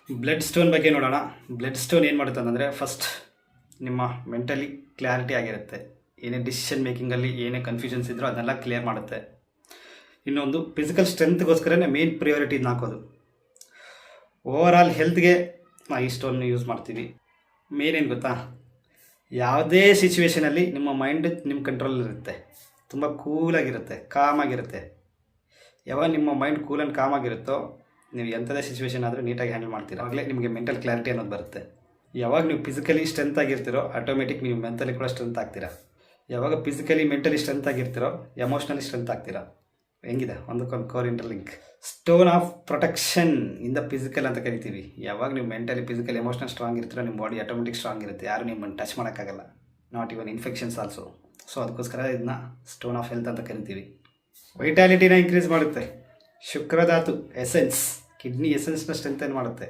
Blood stone ಬಗ್ಗೆ ನೋಡೋಣ. Blood stone ಏನು ಮಾಡುತ್ತೆ ಅಂತಂದರೆ, ಫಸ್ಟ್ ನಿಮ್ಮ ಮೆಂಟಲಿ ಕ್ಲಾರಿಟಿ ಆಗಿರುತ್ತೆ. ಏನೇ ಡಿಸಿಷನ್ ಮೇಕಿಂಗಲ್ಲಿ ಏನೇ ಕನ್ಫ್ಯೂಷನ್ಸ್ ಇದ್ದರೂ ಅದನ್ನೆಲ್ಲ ಕ್ಲಿಯರ್ ಮಾಡುತ್ತೆ. ಇನ್ನೊಂದು ಫಿಸಿಕಲ್ ಸ್ಟ್ರೆಂತ್ಗೋಸ್ಕರನೇ ಮೇನ್ ಪ್ರಿಯಾರಿಟಿ ಇದನ್ನ ಹಾಕೋದು. ಓವರ್ ಆಲ್ ಹೆಲ್ತ್ಗೆ ನಾವು ಈ ಸ್ಟೋನ್ ಯೂಸ್ ಮಾಡ್ತೀವಿ. ಮೇನ್ ಏನು ಗೊತ್ತಾ, ಯಾವುದೇ ಸಿಚುವೇಷನಲ್ಲಿ ನಿಮ್ಮ ಮೈಂಡ್ ನಿಮ್ಮ ಕಂಟ್ರೋಲಲ್ಲಿರುತ್ತೆ, ತುಂಬ ಕೂಲಾಗಿರುತ್ತೆ, ಕಾಮಾಗಿರುತ್ತೆ. ಯಾವಾಗ ನಿಮ್ಮ ಮೈಂಡ್ ಕೂಲ್ ಆ್ಯಂಡ್ ಕಾಮ್ ಆಗಿರುತ್ತೋ, ನೀವು ಎಂಥದೇ ಸಿಚುವೇಷನ್ ಆದರೂ ನೀಟಾಗಿ ಹ್ಯಾಂಡಲ್ ಮಾಡ್ತೀರ. ಆಗಲೇ ನಿಮಗೆ ಮೆಂಟಲ್ ಕ್ಲಾರಿಟಿ ಅನ್ನೋದು ಬರುತ್ತೆ. ಯಾವಾಗ ನೀವು ಫಿಸಿಕಲಿ ಸ್ಟ್ರೆಂತ್ ಆಗಿರ್ತೀರೋ, ಆಟೋಮೆಟಿಕ್ ನೀವು ಮೆಂಟಲಿ ಕೂಡ ಸ್ಟ್ರೆಂತ್ ಆಗ್ತೀರಾ. ಯಾವಾಗ ಫಿಸಿಕಲಿ ಮೆಂಟಲಿ ಸ್ಟ್ರೆಂತ್ ಆಗಿರ್ತೀರೋ, ಎಮೋಷ್ನಲಿ ಸ್ಟ್ರೆಂತ್ ಆಗ್ತೀರಾ. ಹೆಂಗಿದೆ ಒಂದಕ್ಕೊಂದು core interlink. Stone of protection in the physical ಅಂತ ಕರಿತೀವಿ. ಯಾವಾಗ ನೀವು ಮೆಂಟಲಿ ಫಿಸಿಕಲ್ ಎಮೋಷನಲ್ ಸ್ಟ್ರಾಂಗ್ ಇರ್ತೀರೋ, ನಿಮ್ಮ ಬಾಡಿ ಆಟೋಮೆಟಿಕ್ ಸ್ಟ್ರಾಂಗ್ ಇರುತ್ತೆ. ಯಾರು ನಿಮ್ಮನ್ನು ಟಚ್ ಮಾಡೋಕ್ಕಾಗಲ್ಲ, not even infections also. So ಅದಕ್ಕೋಸ್ಕರ ಇದನ್ನ ಸ್ಟೋನ್ ಆಫ್ ಹೆಲ್ತ್ ಅಂತ ಕರಿತೀವಿ. ವೈಟಾಲಿಟಿನ ಇನ್ಕ್ರೀಸ್ ಮಾಡುತ್ತೆ. ಶುಕ್ರಧಾತು ಎಸೆನ್ಸ್ ಕಿಡ್ನಿ ಎಸೆನ್ಸ್ನ ಸ್ಟ್ರೆಂಥನ್ ಮಾಡುತ್ತೆ.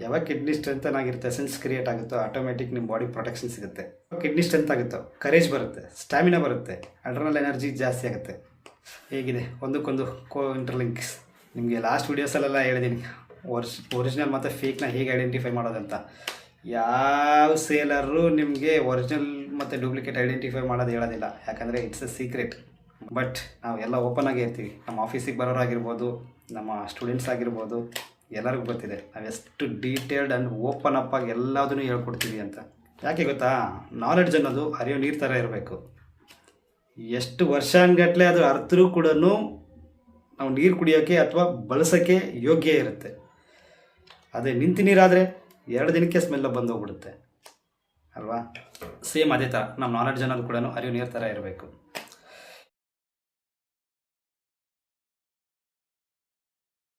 ಯಾವಾಗ ಕಿಡ್ನಿ ಸ್ಟ್ರೆಂಥನ್ ಆಗಿರುತ್ತೆ, ಎಸೆನ್ಸ್ ಕ್ರಿಯೇಟ್ ಆಗುತ್ತೋ, ಆಟೋಮೆಟಿಕ್ ನಿಮ್ಮ ಬಾಡಿ ಪ್ರೊಟೆಕ್ಷನ್ ಸಿಗುತ್ತೆ. ಕಿಡ್ನಿ ಸ್ಟ್ರೆಂತ್ ಆಗುತ್ತೋ ಕರೇಜ್ ಬರುತ್ತೆ, ಸ್ಟ್ಯಾಮಿನಾ ಬರುತ್ತೆ, ಅಡ್ರನಲ್ ಎನರ್ಜಿ ಜಾಸ್ತಿ ಆಗುತ್ತೆ. ಹೇಗಿದೆ ಒಂದಕ್ಕೊಂದು ಕೋ ಇಂಟರ್ಲಿಂಕ್ಸ್. ನಿಮಗೆ ಲಾಸ್ಟ್ ವೀಡಿಯೋಸಲ್ಲೆಲ್ಲ ಹೇಳಿದ್ದೀನಿ ಒರಿಜಿನಲ್ ಮತ್ತು ಫೇಕ್ನ ಹೇಗೆ ಐಡೆಂಟಿಫೈ ಮಾಡೋದಂತ. ಯಾವ ಸೇಲರು ನಿಮಗೆ ಒರಿಜಿನಲ್ ಮತ್ತು ಡೂಪ್ಲಿಕೇಟ್ ಐಡೆಂಟಿಫೈ ಮಾಡೋದು ಹೇಳೋದಿಲ್ಲ, ಯಾಕಂದರೆ ಇಟ್ಸ್ ಎ ಸೀಕ್ರೆಟ್. ಬಟ್ ನಾವು ಎಲ್ಲ ಓಪನ್ ಆಗೇ ಇರ್ತೀವಿ. ನಮ್ಮ ಆಫೀಸಿಗೆ ಬರೋರಾಗಿರ್ಬೋದು, ನಮ್ಮ ಸ್ಟೂಡೆಂಟ್ಸ್ ಆಗಿರ್ಬೋದು, ಎಲ್ಲರಿಗೂ ಗೊತ್ತಿದೆ ನಾವು ಎಷ್ಟು ಡೀಟೇಲ್ಡ್ ಆ್ಯಂಡ್ ಓಪನ್ ಅಪ್ ಆಗಿ ಎಲ್ಲದನ್ನೂ ಹೇಳ್ಕೊಡ್ತೀವಿ ಅಂತ. ಯಾಕೆ ಗೊತ್ತಾ, ನಾಲೆಡ್ಜ್ ಅನ್ನೋದು ಹರಿಯೋ ನೀರು ಥರ ಇರಬೇಕು. ಎಷ್ಟು ವರ್ಷಾನುಗಟ್ಟಲೆ ಅದು ಅರ್ಥರೂ ಕೂಡ ನಾವು ನೀರು ಕುಡಿಯೋಕ್ಕೆ ಅಥವಾ ಬಳಸೋಕ್ಕೆ ಯೋಗ್ಯ ಇರುತ್ತೆ. ಅದೇ ನಿಂತು ನೀರಾದರೆ 2 ದಿನಕ್ಕೆ ಸ್ಮೆಲ್ಲ ಬಂದೋಗ್ಬಿಡುತ್ತೆ ಅಲ್ವಾ. ಸೇಮ್ ಅದೇ ಥರ ನಮ್ಮ ನಾಲೆಡ್ಜ್ ಅನ್ನೋದು ಕೂಡ ಹರಿಯೋ ನೀರು ಥರ ಇರಬೇಕು.